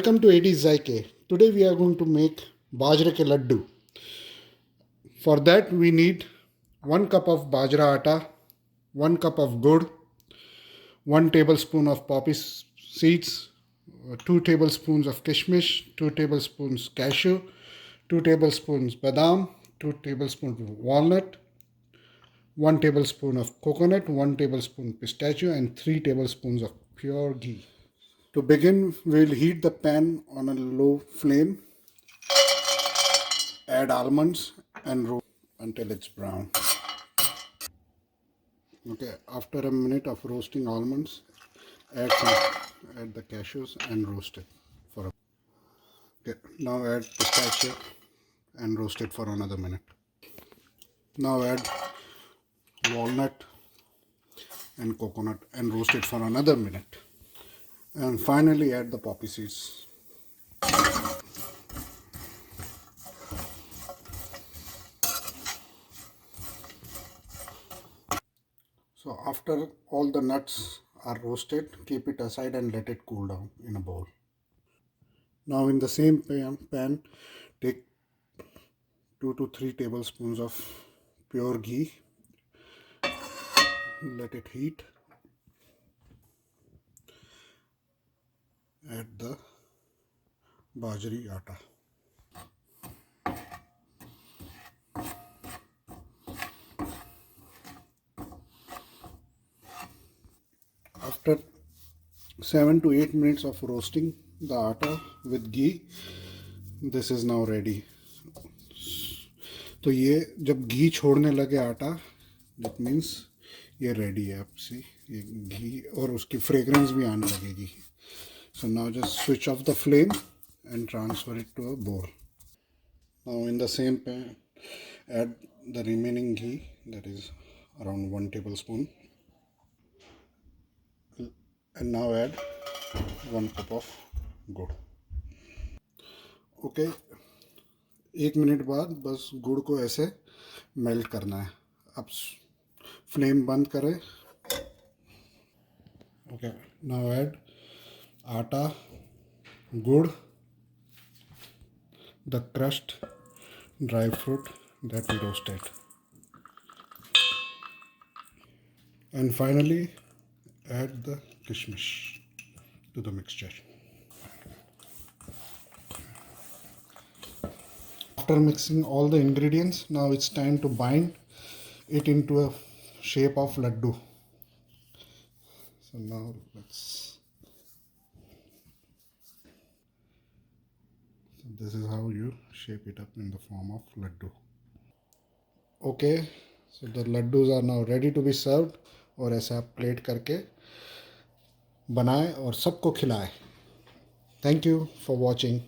Welcome to 80s Zaike. Today we are going to make Bajra ke Laddoo. For that we need 1 cup of Bajra atta, 1 cup of gur, 1 tablespoon of poppy seeds, 2 tablespoons of kishmish, 2 tablespoons cashew, 2 tablespoons badam, 2 tablespoons walnut, 1 tablespoon of coconut, 1 tablespoon pistachio and 3 tablespoons of pure ghee. To begin, we'll heat the pan on a low flame. Add almonds and roast until it's brown. Okay, after a minute of roasting almonds, add the cashews and roast it for a. Okay, now add pistachio and roast it for another minute. Now add walnut and coconut and roast it for another minute. And finally add the poppy seeds. So after all the nuts are roasted, keep it aside and let it cool down in a bowl. Now in the same pan take 2 to 3 tablespoons of pure ghee. Let it heat. Add the bajri atta. After 7 to 8 minutes of roasting the atta with ghee, this is now ready. तो ये जब घी छोड़ने लगे आटा, that means ये ready है. आप see ये घी और उसकी fragrance भी आने लगेगी. So now just switch off the flame and transfer it to a bowl. Now in the same pan add the remaining ghee, that is around 1 tablespoon, and now add 1 cup of गुड़. Okay, 1 minute बाद बस गुड़ को ऐसे melt करना है. अब flame बंद करें. ओके, नाउ ऐड आटा, गुड़, the crushed dry fruit that we roasted, and finally add the kishmish to the mixture. After mixing all the ingredients, now it's time to bind it into a shape of laddu. So now this is how you shape it up in the form of laddu. Okay, so the laddus are now ready to be served. और ऐसे आप plate करके बनाएं और सबको खिलाएं. Thank you for watching.